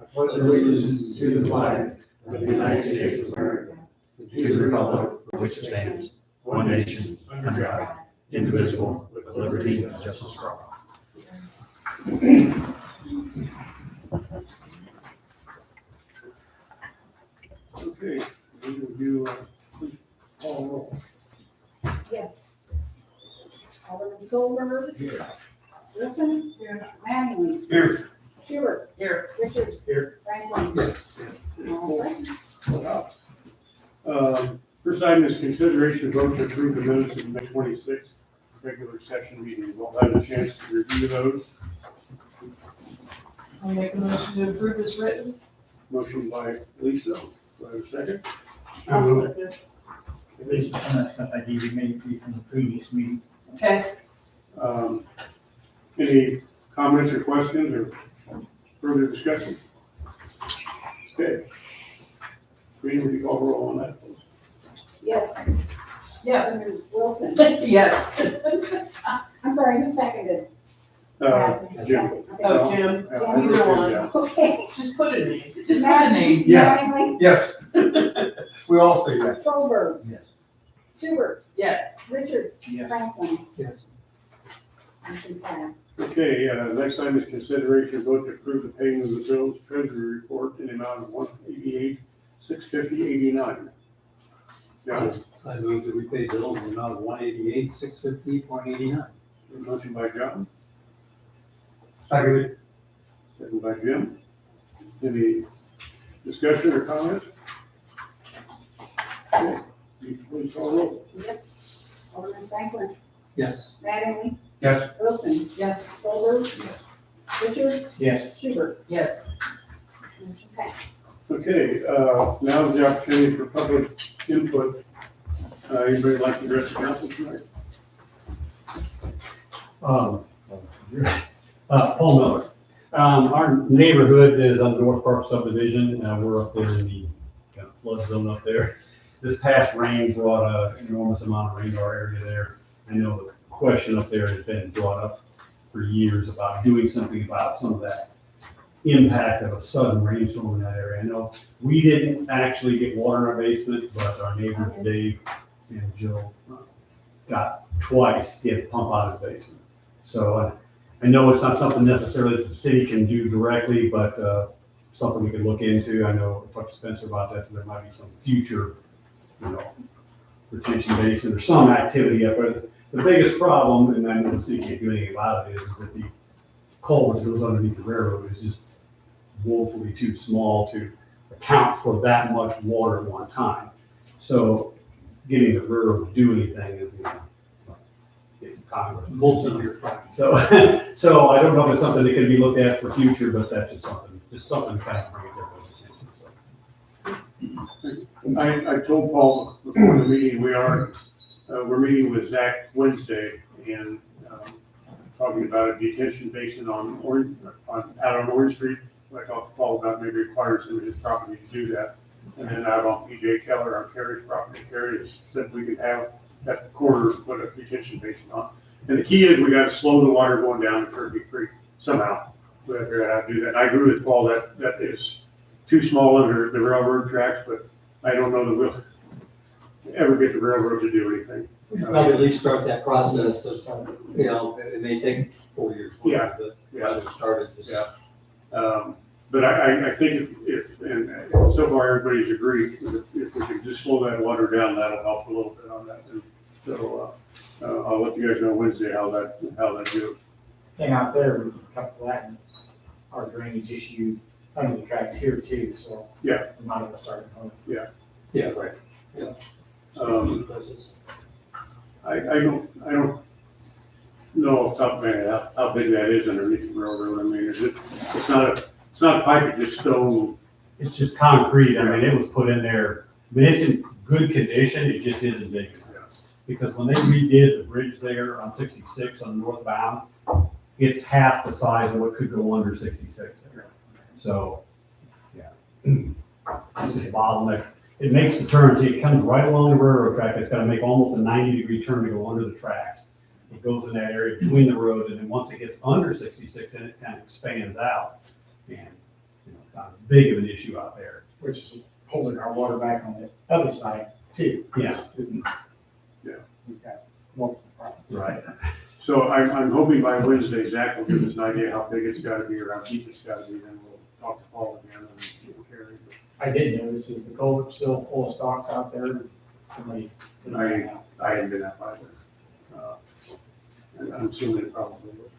I pledge allegiance to the flag of the United States of America, to the republic for which it stands, one nation, under God, indivisible, with liberty and justice for all. Okay, would you please call roll? Yes. Alderman Solberg. Here. Wilson. Here. Manning. Here. Stewart. Here. Richards. Here. Franklin. Yes. All right. First item is consideration of vote to approve the minutes of May 26th regular session meeting. We've all had a chance to review those. I'll make a motion to approve as written. Motion by Lisa, do I have a second? I'll second. At least some of that stuff I gave you may be from the previous meeting. Okay. Any comments or questions or further discussion? Okay. Green, would you call roll on that, please? Yes. Yes. Alderman Wilson. Yes. I'm sorry, who seconded? Jim. Okay. Oh, Jim, Yeah, either Jim, one. yeah. Okay. Just put a name. Just put a name. Manning. Yes. We all say yes. Solberg. Yes. Stewart. Yes. Richards. Yes. Franklin. Yes. Motion passed. Okay, next item is consideration of vote to approve the payment of the bills treasury report in the amount of $188,650.89. John, I move that we pay bills in the amount of $188,650.89. motion by John, Second. second by Jim. Any discussion or comments? Okay, please call roll. Yes. Alderman Franklin. Yes. Manning. Yes. Wilson. Yes. Solberg. Richards. Yes. Stewart. Yes. Motion passed. Okay, now is the opportunity for public input. Anybody like to address the council tonight? Paul Miller. Our neighborhood is on the North Park subdivision. We're up there in the kind of flood zone up there. This past rain brought an enormous amount of rain to our area there. I know the question up there has been brought up for years about doing something about some of that impact of a sudden rainstorm in that area. I know we didn't actually get water in our basement, but our neighbors Dave and Jill got twice, he had to pump out of his basement. So I know it's not something necessarily that the city can do directly, but something we could look into. I know I talked to Spencer about that. There might be some future, retention basin or some activity up there. The biggest problem, and I know the city can't do anything about it, is that the culvert that goes underneath the railroad is just woefully too small to account for that much water at one time. So getting the railroad to do anything is, getting Congress. Multi-year project. So, so I don't know if it's something that can be looked at for future, but that's just something to kind of bring everyone's attention. I told Paul before the meeting, we're meeting with Zach Wednesday and talking about a detention basin out on Orange Street. I talked to Paul about maybe requiring some of his property to do that. And then out on PJ Keller, our Carrier's property, Carrier said we could have that corner, put a detention basin on. And the key is we got to slow the water going down to Kirby Creek somehow. We have to figure out how to do that. And I agree with Paul that is too small under the railroad tracks, but I don't know that we'll ever get the railroad to do anything. We should probably at least start that process of, it may take 4 years. Yeah. But Yeah. rather started this. Yeah. But I think if so far everybody's agreed, if we can just slow that water down, that'll help a little bit on that. And so I'll let you guys know Wednesday how that goes. Thing out there, we can cut that and our drainage issue under the tracks here too, so. Yeah. We might have to start. Yeah, right. I don't know off the top of my head how big that is underneath the railroad. I mean, it's not a pipe, it's just stone. It's just concrete. I mean, it was put in there. I mean, it's in good condition. It just isn't big enough. Because when they redid the bridge there on 66 on the northbound, it's half the size of what could go under 66 there. So, yeah. It's just a bottleneck. It makes the turn, see, it comes right along the railroad track. It's got to make almost a 90-degree turn to go under the tracks. It goes in that area between the road, and then once it gets under 66, then it kind of expands out. And big of an issue out there. Which is holding our water back on the other side too. Yeah. Yeah. We've got multiple problems. Right. So I'm hoping by Wednesday, Zach will give us an idea how big it's gotta be or how deep it's gotta be, then we'll talk to Paul again and we'll carry it. I did notice, is the culvert still full of stalks out there? Somebody. put that out. I haven't been out by there. And I'm assuming it probably will.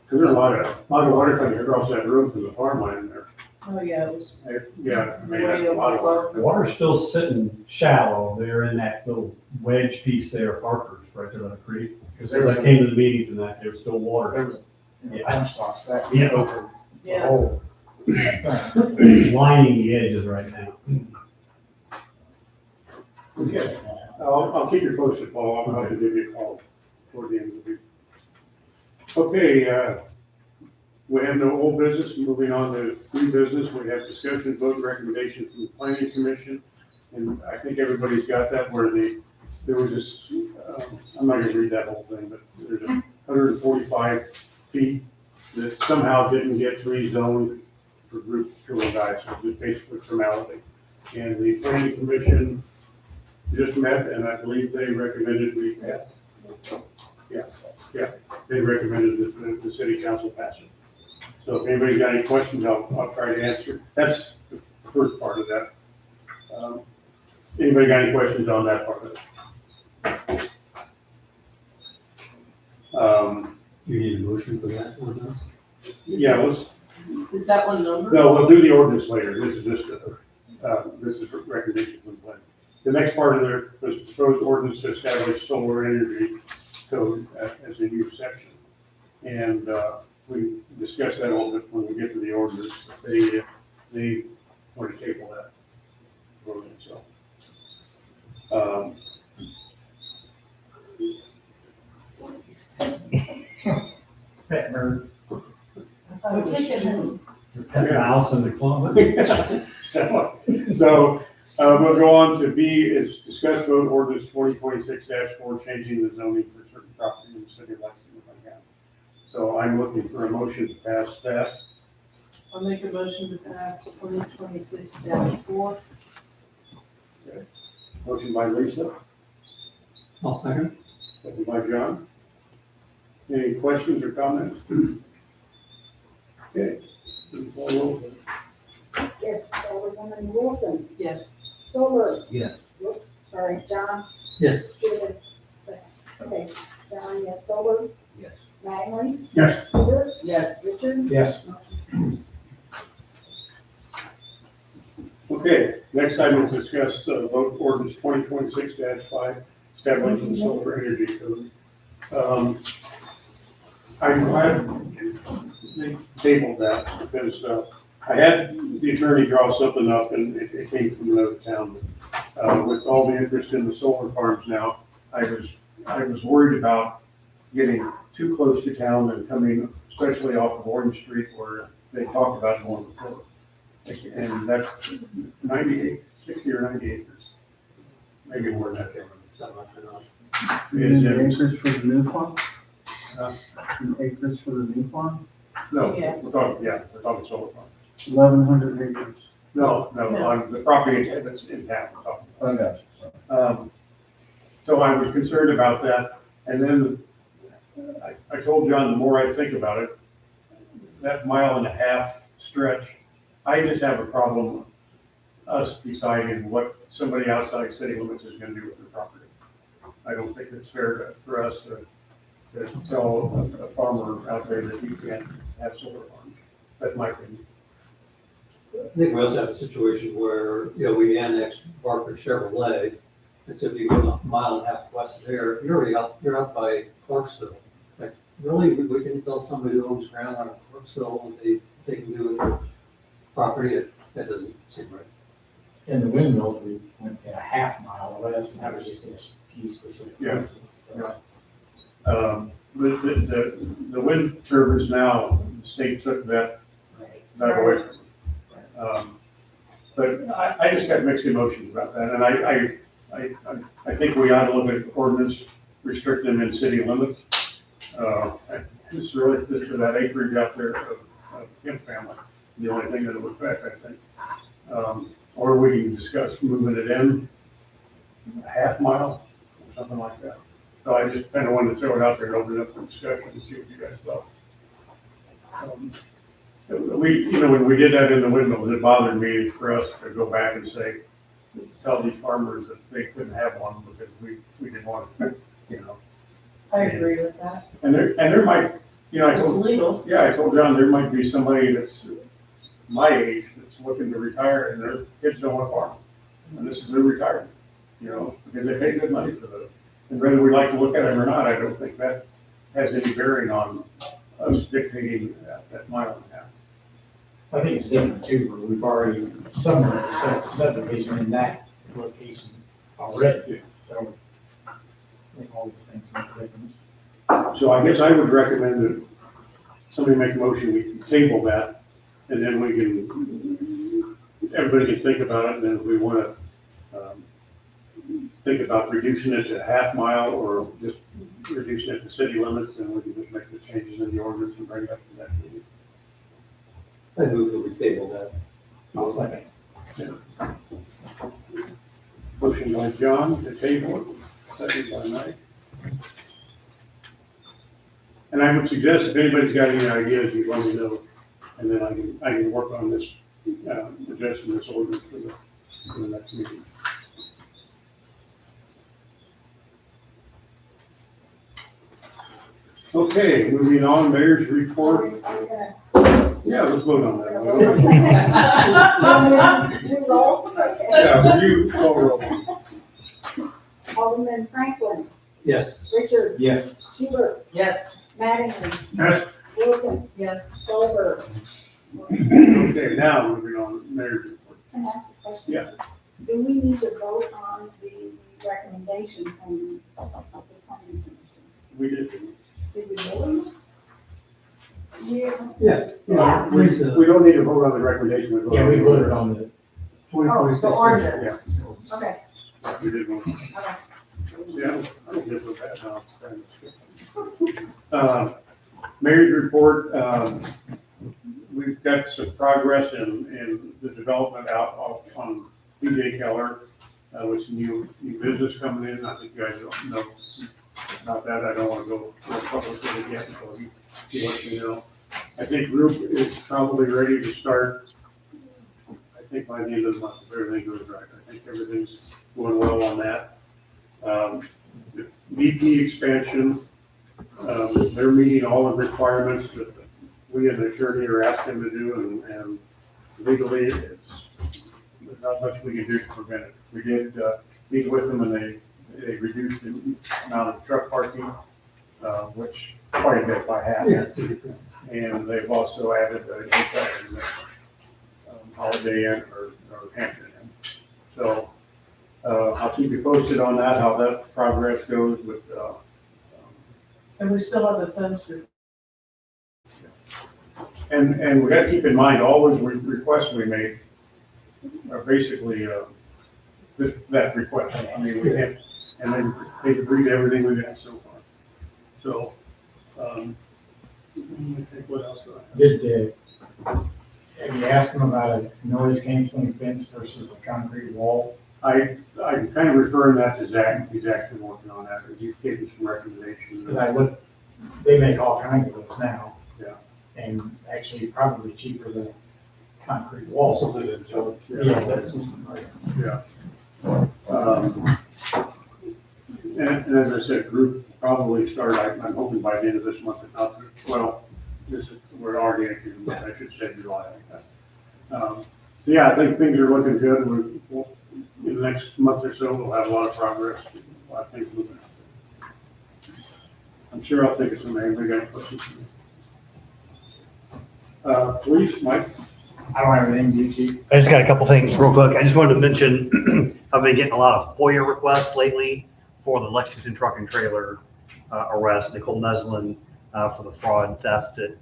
Cause there's a lot of water coming across that road from the farmland there. Oh, yeah, it was Yeah, I mean, way that's a lot of water. overflow. The water's still sitting shallow there in that little wedge piece there, Parker's, right there on the creek. Because as I came to the meetings and that, there was still water. There was, Yeah. corn stalks that Yeah. over the Yeah. whole thing. It's lining the edges right now. Okay, I'll keep you posted, Paul. I'll have to give you a call toward the end of the week. Okay, we have no old business. Moving on to new business, we have discussion, vote, and recommendation from the planning commission. And I think everybody's got that where there was this, I'm not gonna read that whole thing, but there's 145 feet that somehow didn't get rezoned for group tour guys, so just basically formality. And the planning commission just met, and I believe they recommended we pass. Yeah, they recommended that the city council pass it. So if anybody's got any questions, I'll try to answer. That's the first part of that. Anybody got any questions on that part of it? You need a motion for that on this? Yeah, let's, Is that one number? no, we'll do the ordinance later. This is just, this is recommendation from the plan. The next part of there was proposed ordinance to establish solar energy code as a new section. And, we discussed that a little bit when we get to the ordinance. They want to table that. So, Pet bird. I'm taking, Pet mouse in the club. So, we'll go on to B, is discuss vote ordinance 2026-4, changing the zoning for certain property in the city of Lexington, County. So I'm looking for a motion to pass that. I'll make a motion to pass 2026-4. Motion by Lisa, I'll second. second by John. Any questions or comments? Okay. Please call roll. Yes, Alderwoman Wilson, Yes. Solberg. Yes. Whoops, sorry, John, Yes. Judith, second. Okay, John, yes, Solberg. Yes. Magley, Yes. Seaver, Yes. Richard. Yes. Okay, next item is discuss vote ordinance 2026-5, establishing the solar energy code. I'm glad they tabled that because I had the attorney draw something up and it came from another town. With all the interest in the solar farms now, I was worried about getting too close to town and coming, especially off of Orange Street where they talked about going to solar. And that's 60 or 90 acres, maybe more than that. Something like that. Is it- Acres for the new farm? Huh? Acres for the new farm? No, Yeah. we're talking solar farm. 1,100 acres. No, on the property that's in town, we're talking I got about. So I was concerned about that, and then I told John, the more I think about it, that 1.5-mile stretch, I just have a problem us deciding what somebody outside city limits is gonna do with their property. I don't think it's fair for us to tell a farmer out there that you can't have solar farms. That's my opinion. I think we also have a situation where, we annexed Barker Chevrolet. And so if you go 1.5 miles west of there, you're out by Clarksville. Like, really, we can tell somebody who owns ground out of Clarksville what they can do with their property? That doesn't seem right. In the windmills, we went to 1/2 mile west, and that was just in a few specific Yeah. places. Yeah. The wind turbines now, the state took that away from them. But I just got mixed emotions about that, and I think we ought to look at ordinance, restrict them in city limits. This is for that acreage out there of Kim family. the only thing that it would affect, I think. Or we can discuss moving it in a half mile or something like that. So I just kind of wanted to throw it out there and open it up for discussion and see what you guys thought. When we did that in the windmills, it bothered me for us to go back and say, tell these farmers that they couldn't have one because we didn't want to, I agree with that. And there might, I It's told, legal. I told John, there might be somebody that's my age that's looking to retire and their kids don't want to farm. And this is their retirement, because they pay good money for those. And whether we like to look at them or not, I don't think that has any bearing on us dictating that mile and a half. I think it's different too, where we've already somewhat discussed a subdivision in that location already, so I think all these things make a difference. So I guess I would recommend that somebody make a motion, we can table that, and then we can, everybody can think about it, and then if we want to think about reducing it to a half mile or just reducing it to city limits, then we can just make the changes in the ordinance and bring it up to that meeting. I move that we table that. I'll second. Motion by John to table it, second by Mike. And I would suggest if anybody's got any ideas, you let me know, and then I can work on this, adjusting this ordinance for the next meeting. Okay, moving on, mayor's report. Yeah, let's vote on that. You roll? Okay. Yeah, you call roll. Alderman Franklin, Yes. Richard, Yes. Schubert, Yes. Mattingly, Yes. Wilson, Yes. Solberg. Okay, now moving on, mayor's report. Can I ask a question? Yeah. Do we need to vote on the recommendation from the planning commission? We did. Did we vote? Yeah. Yeah. We don't need to vote on the recommendation. voted Yeah, we voted on the, Oh, so ordinance. Yeah. Okay, We did vote. okay. Yeah, I don't get with that now. Mayor's report, we've got some progress in the development out on PJ Keller, with some new business coming in. I think you guys don't know about that. I don't want to go public with it yet until he lets me know. I think Roop is probably ready to start, I think by the end of the month, if everything goes right. I think everything's going well on that. The VP expansion, they're meeting all the requirements that we and the attorney are asking them to do, and legally, there's not much we can do to prevent it. We did meet with them, and they reduced the amount of truck parking, which quite a bit by half. Yeah. And they've also added a hotel in the Holiday Inn or Hampton Inn. So I'll keep you posted on that, how that progress goes with. And we still have the fence. And we got to keep in mind, all those requests we made are basically that request. I mean, we can't, and they've agreed to everything we've got so far. So, I think what else do I have? have you asked them about a noise canceling fence versus a concrete wall? I'm kind of referring that to Zach. He's actually working on that. He's giving some recommendations. Because I look, they make all kinds of those now. Yeah. And actually probably cheaper than concrete wall. Also, so, Yeah, that's, Yeah. And as I said, group probably start, I'm hoping by the end of this month, if not, well, we're already in June, but I should say July. So yeah, I think things are looking good. We'll, in the next month or so, we'll have a lot of progress, a lot of things moving. I'm sure I'll think of some, anybody got questions? Please, Mike? I don't have anything, do you, Chief? I just got a couple things real quick. I just wanted to mention, I've been getting a lot of FOIA requests lately for the Lexington truck and trailer arrest, Nicole Neslin, for the fraud and theft that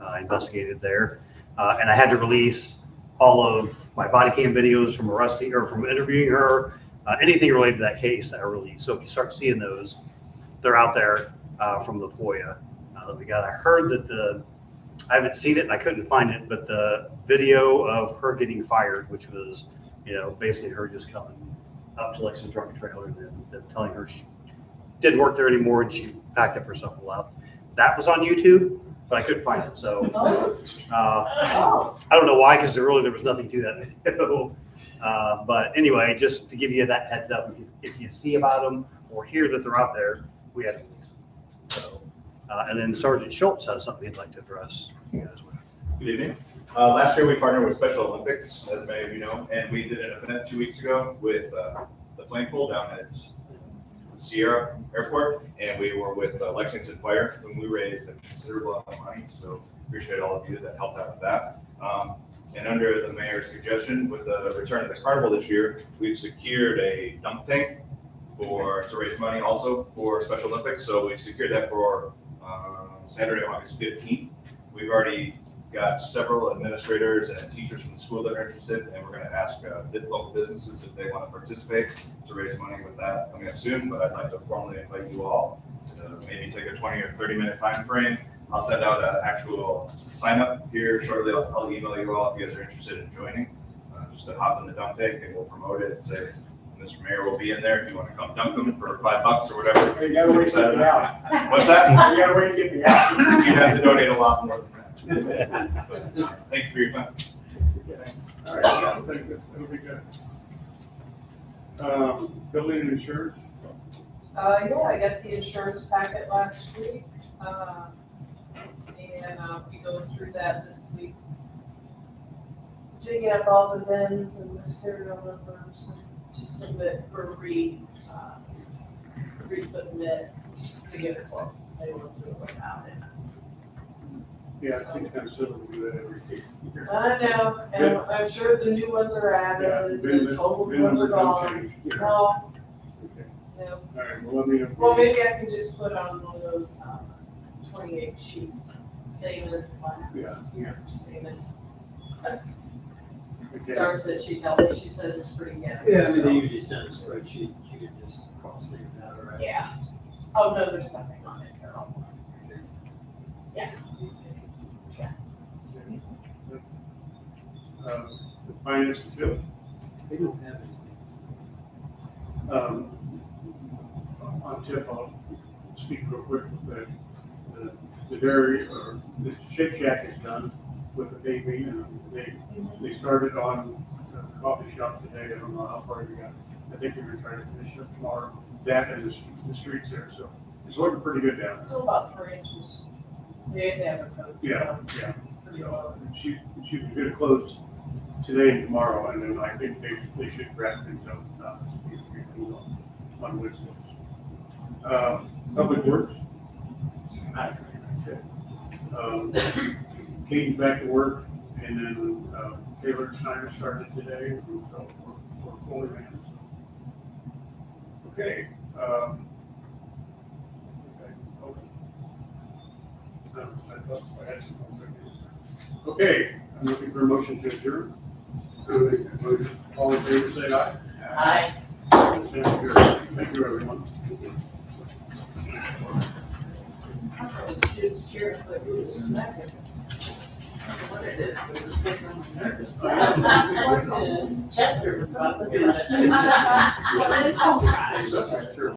I investigated there. And I had to release all of my body cam videos from arresting her, from interviewing her, anything related to that case that I released. So if you start seeing those, they're out there from the FOIA that we got. I heard that I haven't seen it, and I couldn't find it, but the video of her getting fired, which was, basically her just coming up to Lexington Truck and Trailer and then telling her she didn't work there anymore and she packed up her stuff and left. That was on YouTube, but I couldn't find it. So Oh, I don't know why, because there was nothing to that video. But anyway, just to give you that heads up, if you see about them or hear that they're out there, we have to release them. So, and then Sergeant Schultz has something he'd like to address you guys with. Good evening. Last year we partnered with Special Olympics, as many of you know, and we did an event 2 weeks ago with the plane pool down at Sierra Airport, and we were with Lexington Fire, whom we raised a considerable amount of money. So appreciate all of you that helped out with that. And under the mayor's suggestion, with the return of the carnival this year, we've secured a dunk tank to raise money also for Special Olympics. So we've secured that for Saturday, August 15th. We've already got several administrators and teachers from the school that are interested, and we're going to ask local businesses if they want to participate to raise money with that coming up soon. But I'd like to formally invite you all to maybe take a 20 or 30-minute time frame. I'll send out an actual sign up here shortly. I'll email you all if you guys are interested in joining. Just to hop in the dunk tank and we'll promote it and say, Mr. Mayor will be in there if you want to come dunk them for $5 or whatever. You gotta wait to get me out. What's that? You gotta wait to get me out. You'd have to donate a lot more than that. But, thank you for your time. All right, I think that'll be good. Building and insurance, Yeah, I got the insurance packet last week, and we go through that this week. Digging up all the VINs and the serial numbers to submit for resubmit to get a quote. They won't do it without it. yeah, it seems kind of silly to do that every year. I know, and I'm sure the new ones are added, the total ones are gone. No, Okay. no. All right, well, let me. Well, maybe I can just put on one of those 28 sheets, same as last. Yeah. Same as, Okay. Star said she helped, she said it's pretty good. Yeah, I mean, so- they usually send a spreadsheet, you can just cross things out, right? Yeah. Oh, no, there's nothing on it, Carol. Yeah. The finance and bill. They don't have anything. On TIF, I'll speak real quick, the dairy, or the Shake Shack is done with the baby, and they started on the coffee shop today. I don't know how far you got. I think they're gonna try to finish up tomorrow, that and the streets there, so it's looking pretty good down there. Still about 3 inches. They have a coat. Yeah. It's pretty low. So she was gonna close today and tomorrow, and then I think they should wrap things up, on Wednesday. Public Works. Kate's back to work, and then, Taylor Snyder started today, so we're fully manned. Okay, I thought I had some more good news. Okay, I'm looking for a motion to adjourn. All in favor, say aye. Aye. Thank you, everyone. It's curious, but it's not good. What it is, but it's different. Chester was about to Well, it's all right. That's true.